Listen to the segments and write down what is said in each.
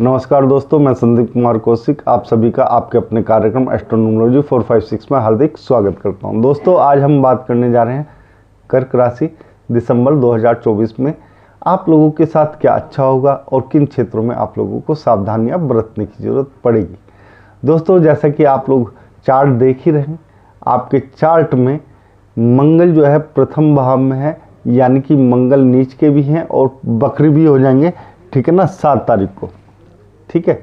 नमस्कार दोस्तों, मैं संदीप कुमार कौशिक आप सभी का आपके अपने कार्यक्रम एस्ट्रोनॉमोलॉजी 456 में हार्दिक स्वागत करता हूं। दोस्तों, आज हम बात करने जा रहे हैं कर्क राशि दिसंबर 2024 में आप लोगों के साथ क्या अच्छा होगा और किन क्षेत्रों में आप लोगों को सावधानियां बरतने की ज़रूरत पड़ेगी। दोस्तों, जैसा कि आप लोग चार्ट देख ही रहे हैं, आपके चार्ट में मंगल जो है प्रथम भाव में है, यानी कि मंगल नीच के भी हैं और बकरी भी हो जाएंगे, ठीक है ना, 7 तारीख को। ठीक है,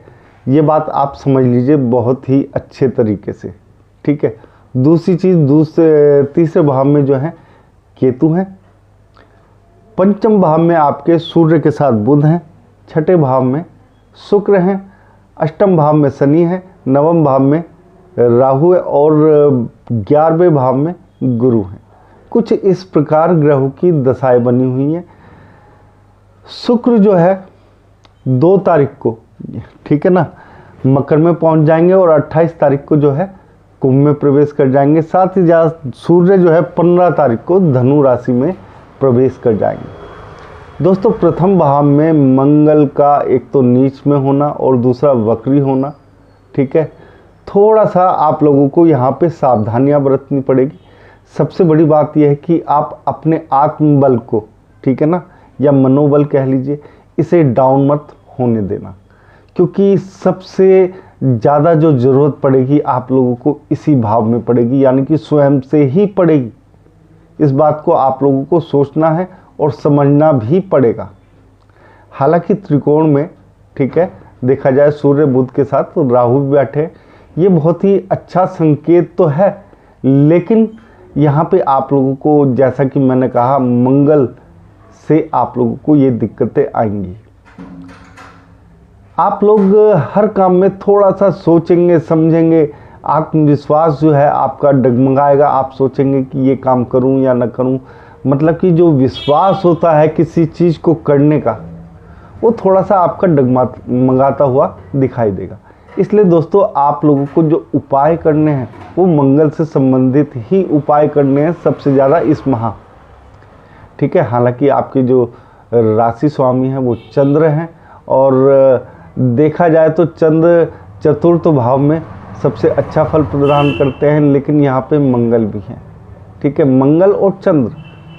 ये बात आप समझ लीजिए बहुत ही अच्छे तरीके से। ठीक है, दूसरी चीज़ तीसरे भाव में जो है केतु हैं, पंचम भाव में आपके सूर्य के साथ बुध हैं, छठे भाव में शुक्र हैं, अष्टम भाव में शनि है, नवम भाव में राहु है और 11वें भाव में गुरु हैं। कुछ इस प्रकार ग्रहों की दशाएं बनी हुई हैं। शुक्र जो है 2 तारीख को, ठीक है ना, मकर में पहुंच जाएंगे और 28 तारीख को जो है कुंभ में प्रवेश कर जाएंगे। साथ ही सूर्य जो है 15 तारीख को धनु राशि में प्रवेश कर जाएंगे। दोस्तों, प्रथम भाव में मंगल का एक तो नीच में होना और दूसरा वक्री होना, ठीक है, थोड़ा सा आप लोगों को यहाँ पे सावधानियाँ बरतनी पड़ेगी। सबसे बड़ी बात यह है कि आप अपने आत्मबल को, ठीक है ना, या मनोबल कह लीजिए, इसे डाउन मत होने देना, क्योंकि सबसे ज़्यादा जो ज़रूरत पड़ेगी आप लोगों को इसी भाव में पड़ेगी, यानी कि स्वयं से ही पड़ेगी। इस बात को आप लोगों को सोचना है और समझना भी पड़ेगा। हालांकि त्रिकोण में, ठीक है, देखा जाए सूर्य बुध के साथ तो राहु भी बैठे, ये बहुत ही अच्छा संकेत तो है, लेकिन यहाँ पे आप लोगों को, जैसा कि मैंने कहा, मंगल से आप लोगों को ये दिक्कतें आएंगी। आप लोग हर काम में थोड़ा सा सोचेंगे समझेंगे, आत्मविश्वास जो है आपका डगमगाएगा। आप सोचेंगे कि ये काम करूं या ना करूं, मतलब कि जो विश्वास होता है किसी चीज़ को करने का, वो थोड़ा सा आपका डगमगाता हुआ दिखाई देगा। इसलिए दोस्तों, आप लोगों को जो उपाय करने हैं वो मंगल से संबंधित ही उपाय करने हैं सबसे ज़्यादा इस माह, ठीक है। हालांकि आपके जो राशि स्वामी हैं वो चंद्र हैं और देखा जाए तो चंद्र चतुर्थ भाव में सबसे अच्छा फल प्रदान करते हैं, लेकिन यहाँ पे मंगल भी हैं, ठीक है। मंगल और चंद्र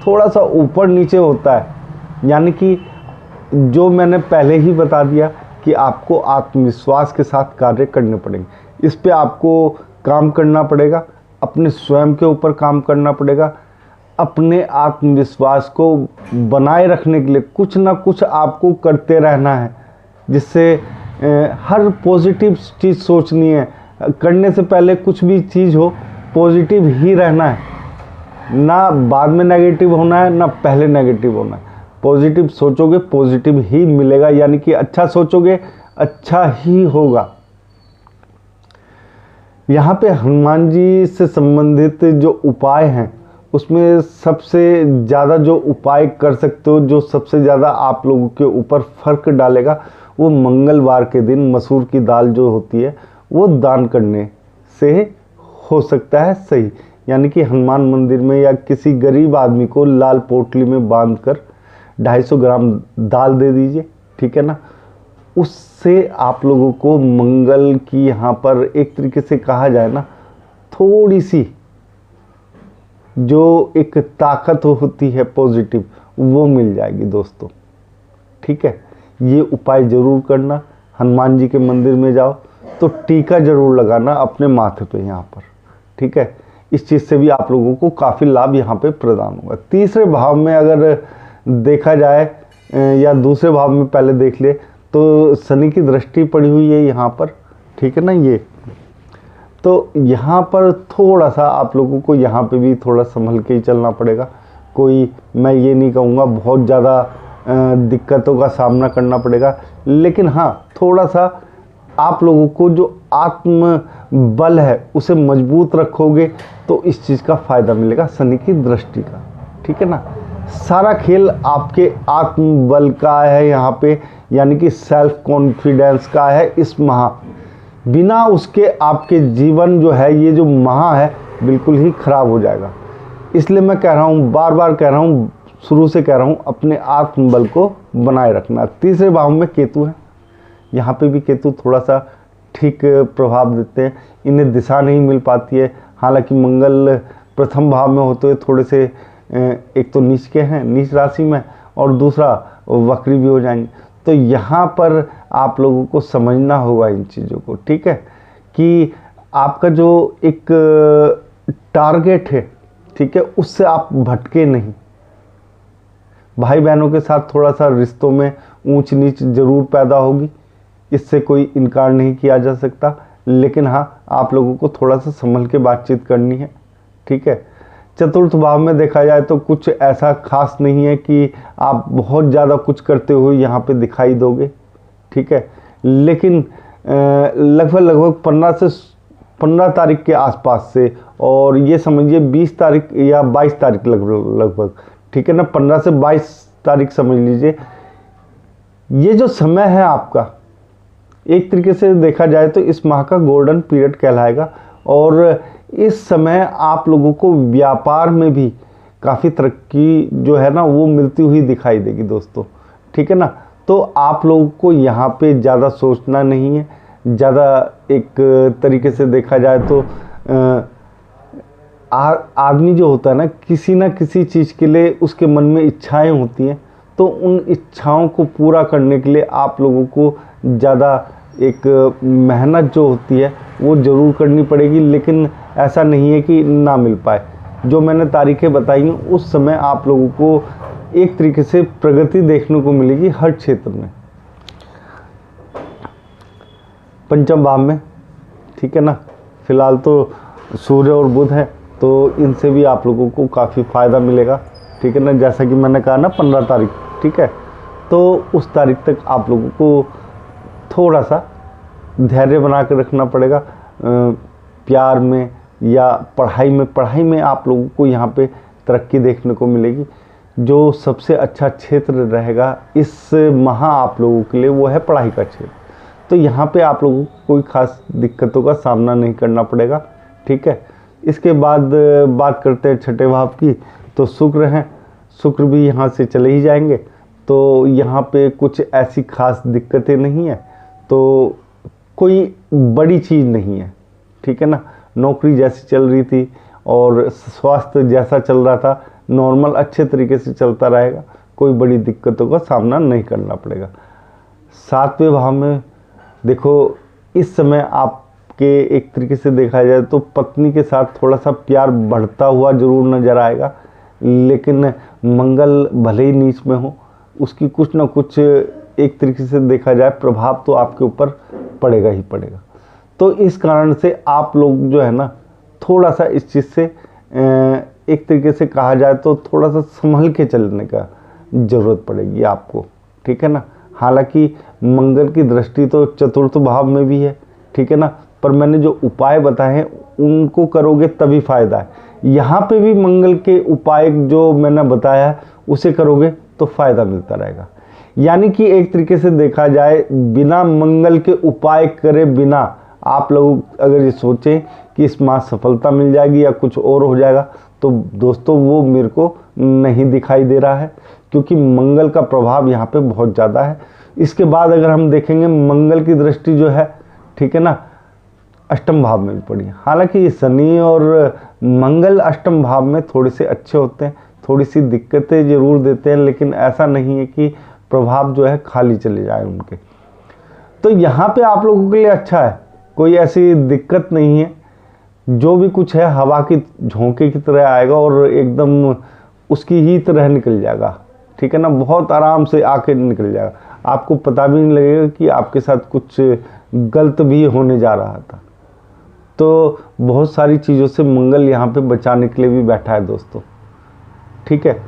थोड़ा सा ऊपर नीचे होता है, यानी कि जो मैंने पहले ही बता दिया कि आपको आत्मविश्वास के साथ कार्य करने पड़ेंगे। इस पे आपको काम करना पड़ेगा, अपने स्वयं के ऊपर काम करना पड़ेगा। अपने आत्मविश्वास को बनाए रखने के लिए कुछ ना कुछ आपको करते रहना है, जिससे हर पॉजिटिव चीज़ सोचनी है। करने से पहले कुछ भी चीज़ हो, पॉजिटिव ही रहना है, ना बाद में नेगेटिव होना है ना पहले नेगेटिव होना है। पॉजिटिव सोचोगे पॉजिटिव ही मिलेगा, यानी कि अच्छा सोचोगे अच्छा ही होगा। यहाँ पे हनुमान जी से संबंधित जो उपाय हैं उसमें सबसे ज़्यादा जो उपाय कर सकते हो, जो सबसे ज़्यादा आप लोगों के ऊपर फर्क डालेगा, वो मंगलवार के दिन मसूर की दाल जो होती है वो दान करने से हो सकता है सही। यानी कि हनुमान मंदिर में या किसी गरीब आदमी को लाल पोटली में बांधकर 250 ग्राम दाल दे दीजिए, ठीक है ना। उससे आप लोगों को मंगल की यहाँ पर एक तरीके से कहा जाए ना, थोड़ी सी जो एक ताकत होती है पॉजिटिव, वो मिल जाएगी दोस्तों, ठीक है। ये उपाय ज़रूर करना। हनुमान जी के मंदिर में जाओ तो टीका ज़रूर लगाना अपने माथे पे यहाँ पर, ठीक है। इस चीज़ से भी आप लोगों को काफ़ी लाभ यहाँ पे प्रदान होगा। तीसरे भाव में अगर देखा जाए या दूसरे भाव में पहले देख ले तो शनि की दृष्टि पड़ी हुई है यहाँ पर, ठीक है ना। ये तो यहाँ पर थोड़ा सा आप लोगों को यहाँ पे भी थोड़ा संभल के ही चलना पड़ेगा। कोई, मैं ये नहीं कहूँगा बहुत ज़्यादा दिक्कतों का सामना करना पड़ेगा, लेकिन हाँ, थोड़ा सा आप लोगों को जो आत्म बल है उसे मजबूत रखोगे तो इस चीज़ का फ़ायदा मिलेगा शनि की दृष्टि का, ठीक है ना। सारा खेल आपके आत्मबल का है यहाँ पे, यानी कि सेल्फ कॉन्फिडेंस का है इस माह। बिना उसके आपके जीवन जो है, ये जो माह है, बिल्कुल ही ख़राब हो जाएगा। इसलिए मैं कह रहा हूँ, बार बार कह रहा हूँ, शुरू से कह रहा हूँ, अपने आत्मबल को बनाए रखना। तीसरे भाव में केतु है, यहाँ पे भी केतु थोड़ा सा ठीक प्रभाव देते हैं, इन्हें दिशा नहीं मिल पाती है। हालांकि मंगल प्रथम भाव में होते हुए थोड़े से एक तो नीच के हैं, नीच राशि में, और दूसरा वक्री भी हो जाएंगे। तो यहाँ पर आप लोगों को समझना होगा इन चीज़ों को, ठीक है, कि आपका जो एक टारगेट है, ठीक है, उससे आप भटके नहीं। भाई बहनों के साथ थोड़ा सा रिश्तों में ऊंच नीच जरूर पैदा होगी, इससे कोई इनकार नहीं किया जा सकता, लेकिन हाँ, आप लोगों को थोड़ा सा संभल के बातचीत करनी है, ठीक है। चतुर्थ भाव में देखा जाए तो कुछ ऐसा खास नहीं है कि आप बहुत ज़्यादा कुछ करते हुए यहाँ पे दिखाई दोगे, ठीक है, लेकिन लगभग 15 तारीख के आसपास से, और ये समझिए 20 तारीख या 22 तारीख लगभग, ठीक है ना, 15 से 22 तारीख समझ लीजिए, ये जो समय है आपका, एक तरीके से देखा जाए तो इस माह का गोल्डन पीरियड कहलाएगा। और इस समय आप लोगों को व्यापार में भी काफ़ी तरक्की जो है ना वो मिलती हुई दिखाई देगी दोस्तों, ठीक है ना। तो आप लोगों को यहाँ पे ज़्यादा सोचना नहीं है, ज़्यादा एक तरीके से देखा जाए तो आदमी जो होता है ना, किसी ना किसी चीज़ के लिए उसके मन में इच्छाएं होती हैं, तो उन इच्छाओं को पूरा करने के लिए आप लोगों को ज़्यादा एक मेहनत जो होती है वो ज़रूर करनी पड़ेगी, लेकिन ऐसा नहीं है कि ना मिल पाए। जो मैंने तारीखें बताई हैं उस समय आप लोगों को एक तरीके से प्रगति देखने को मिलेगी हर क्षेत्र में। पंचम भाव में, ठीक है ना, फिलहाल तो सूर्य और बुध है, तो इनसे भी आप लोगों को काफ़ी फ़ायदा मिलेगा, ठीक है ना। जैसा कि मैंने कहा ना 15 तारीख, ठीक है, तो उस तारीख तक आप लोगों को थोड़ा सा धैर्य बना कर रखना पड़ेगा। प्यार में या पढ़ाई में आप लोगों को यहाँ पे तरक्की देखने को मिलेगी। जो सबसे अच्छा क्षेत्र रहेगा इस माह आप लोगों के लिए वो है पढ़ाई का क्षेत्र, तो यहाँ पे आप लोगों को कोई खास दिक्कतों का सामना नहीं करना पड़ेगा, ठीक है। इसके बाद बात करते हैं छठे भाव की, तो शुक्र हैं, शुक्र भी यहाँ से चले ही जाएंगे, तो यहाँ पे कुछ ऐसी खास दिक्कतें नहीं है, तो कोई बड़ी चीज़ नहीं है, ठीक है ना। नौकरी जैसी चल रही थी और स्वास्थ्य जैसा चल रहा था, नॉर्मल अच्छे तरीके से चलता रहेगा, कोई बड़ी दिक्कतों का सामना नहीं करना पड़ेगा। सातवें भाव में देखो, इस समय आपके एक तरीके से देखा जाए तो पत्नी के साथ थोड़ा सा प्यार बढ़ता हुआ जरूर नजर आएगा, लेकिन मंगल भले ही नीच में हो, उसकी कुछ ना कुछ एक तरीके से देखा जाए प्रभाव तो आपके ऊपर पड़ेगा ही पड़ेगा। तो इस कारण से आप लोग जो है ना थोड़ा सा इस चीज़ से एक तरीके से कहा जाए तो थोड़ा सा संभल के चलने का ज़रूरत पड़ेगी आपको, ठीक है ना। हालांकि मंगल की दृष्टि तो चतुर्थ भाव में भी है, ठीक है ना, पर मैंने जो उपाय बताए हैं उनको करोगे तभी फायदा है। यहाँ पे भी मंगल के उपाय जो मैंने बताया है उसे करोगे तो फायदा मिलता रहेगा। यानी कि एक तरीके से देखा जाए बिना मंगल के उपाय करे बिना आप लोग अगर ये सोचें कि इस माह सफलता मिल जाएगी या कुछ और हो जाएगा, तो दोस्तों वो मेरे को नहीं दिखाई दे रहा है, क्योंकि मंगल का प्रभाव यहाँ पे बहुत ज़्यादा है। इसके बाद अगर हम देखेंगे मंगल की दृष्टि जो है, ठीक है ना, अष्टम भाव में भी पड़ी है। हालांकि शनि और मंगल अष्टम भाव में थोड़े से अच्छे होते हैं, थोड़ी सी दिक्कतें जरूर देते हैं, लेकिन ऐसा नहीं है कि प्रभाव जो है खाली चले जाए उनके। तो यहाँ पे आप लोगों के लिए अच्छा है, कोई ऐसी दिक्कत नहीं है। जो भी कुछ है हवा की झोंके की तरह आएगा और एकदम उसकी ही तरह निकल जाएगा, ठीक है ना, बहुत आराम से आके निकल जाएगा। आपको पता भी नहीं लगेगा कि आपके साथ कुछ गलत भी होने जा रहा था। तो बहुत सारी चीज़ों से मंगल यहाँ पे बचाने के लिए भी बैठा है दोस्तों, ठीक है।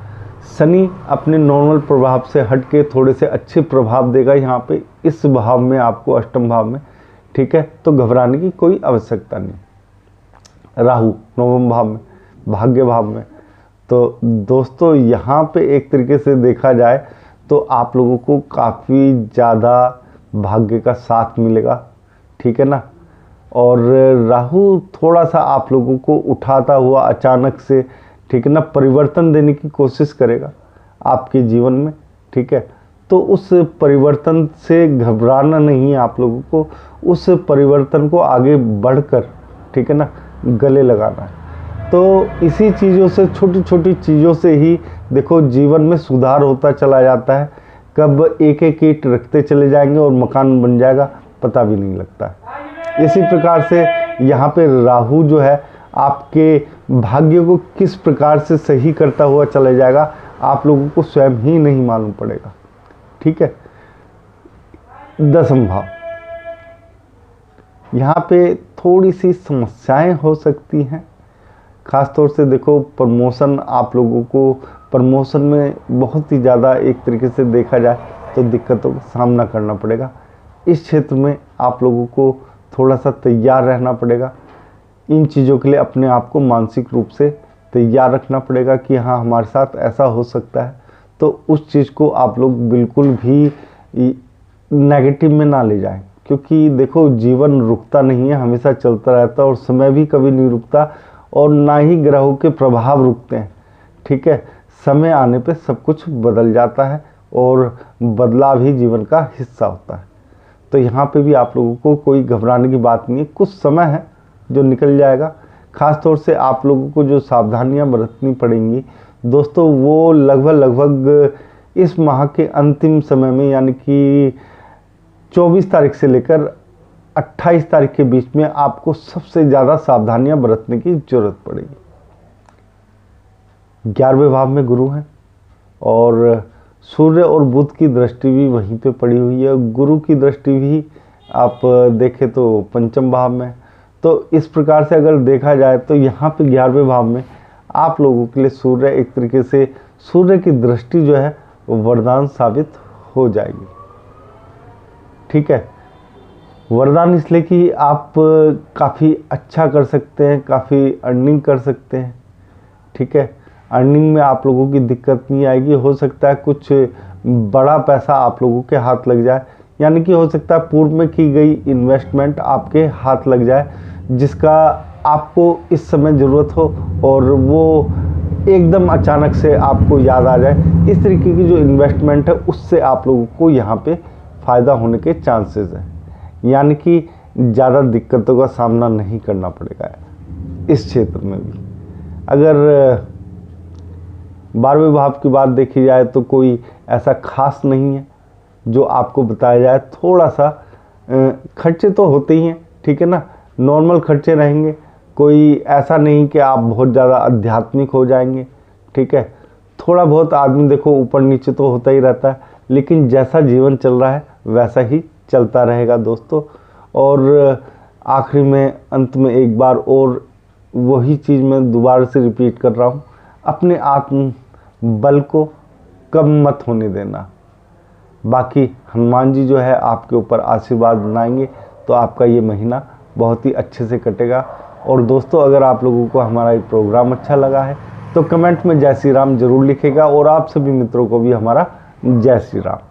शनि अपने नॉर्मल प्रभाव से हट के थोड़े से अच्छे प्रभाव देगा यहाँ पे इस भाव में आपको, अष्टम भाव में, ठीक है। तो घबराने की कोई आवश्यकता नहीं। राहु नवम भाव में, भाग्य भाव में, तो दोस्तों यहाँ पे एक तरीके से देखा जाए तो आप लोगों को काफ़ी ज़्यादा भाग्य का साथ मिलेगा, ठीक है ना। और राहु थोड़ा सा आप लोगों को उठाता हुआ अचानक से, ठीक है ना, परिवर्तन देने की कोशिश करेगा आपके जीवन में, ठीक है। तो उस परिवर्तन से घबराना नहीं है आप लोगों को, उस परिवर्तन को आगे बढ़कर, ठीक है ना, गले लगाना है। तो इसी चीज़ों से, छोटी छोटी चीज़ों से ही देखो जीवन में सुधार होता चला जाता है। कब एक एक ईंट रखते चले जाएंगे और मकान बन जाएगा पता भी नहीं लगता है। इसी प्रकार से यहाँ पे राहु जो है आपके भाग्य को किस प्रकार से सही करता हुआ चला जाएगा आप लोगों को स्वयं ही नहीं मालूम पड़ेगा, ठीक है। 10वां भाव, यहाँ पे थोड़ी सी समस्याएं हो सकती हैं। खास तौर से देखो प्रमोशन, आप लोगों को प्रमोशन में बहुत ही ज़्यादा एक तरीके से देखा जाए तो दिक्कतों का सामना करना पड़ेगा। इस क्षेत्र में आप लोगों को थोड़ा सा तैयार रहना पड़ेगा। इन चीज़ों के लिए अपने आप को मानसिक रूप से तैयार रखना पड़ेगा कि हाँ हमारे साथ ऐसा हो सकता है। तो उस चीज़ को आप लोग बिल्कुल भी नेगेटिव में ना ले जाएं, क्योंकि देखो जीवन रुकता नहीं है, हमेशा चलता रहता है और समय भी कभी नहीं रुकता और ना ही ग्रहों के प्रभाव रुकते हैं, ठीक है। समय आने पे सब कुछ बदल जाता है और बदलाव ही जीवन का हिस्सा होता है। तो यहाँ पे भी आप लोगों को कोई घबराने की बात नहीं है, कुछ समय है जो निकल जाएगा। खास तौर से आप लोगों को जो सावधानियां बरतनी पड़ेंगी दोस्तों, वो लगभग इस माह के अंतिम समय में, यानी कि 24 तारीख से लेकर 28 तारीख के बीच में आपको सबसे ज़्यादा सावधानियां बरतने की जरूरत पड़ेगी। 11वें भाव में गुरु हैं और सूर्य और बुध की दृष्टि भी वहीं पे पड़ी हुई है। गुरु की दृष्टि भी आप देखें तो 5वें भाव में। तो इस प्रकार से अगर देखा जाए तो यहाँ पे 11वें भाव में आप लोगों के लिए सूर्य, एक तरीके से सूर्य की दृष्टि जो है वो वरदान साबित हो जाएगी, ठीक है। वरदान इसलिए कि आप काफ़ी अच्छा कर सकते हैं, काफ़ी अर्निंग कर सकते हैं, ठीक है। अर्निंग में आप लोगों की दिक्कत नहीं आएगी। हो सकता है कुछ बड़ा पैसा आप लोगों के हाथ लग जाए, यानी कि हो सकता है पूर्व में की गई इन्वेस्टमेंट आपके हाथ लग जाए जिसका आपको इस समय ज़रूरत हो और वो एकदम अचानक से आपको याद आ जाए। इस तरीके की जो इन्वेस्टमेंट है उससे आप लोगों को यहाँ पे फ़ायदा होने के चांसेस हैं, यानी कि ज़्यादा दिक्कतों का सामना नहीं करना पड़ेगा इस क्षेत्र में भी। अगर 12वें भाव की बात देखी जाए तो कोई ऐसा खास नहीं है जो आपको बताया जाए। थोड़ा सा खर्चे तो होते ही हैं, ठीक है ना, नॉर्मल खर्चे रहेंगे। कोई ऐसा नहीं कि आप बहुत ज़्यादा आध्यात्मिक हो जाएंगे, ठीक है। थोड़ा बहुत आदमी देखो ऊपर नीचे तो होता ही रहता है, लेकिन जैसा जीवन चल रहा है वैसा ही चलता रहेगा दोस्तों। और आखिरी में, अंत में एक बार और वही चीज़ मैं दोबारा से रिपीट कर रहा हूँ, अपने आत्म बल को कम मत होने देना। बाकी हनुमान जी जो है आपके ऊपर आशीर्वाद बनाएंगे तो आपका ये महीना बहुत ही अच्छे से कटेगा। और दोस्तों अगर आप लोगों को हमारा ये प्रोग्राम अच्छा लगा है तो कमेंट में जय श्री राम जरूर लिखेगा और आप सभी मित्रों को भी हमारा जय श्री राम।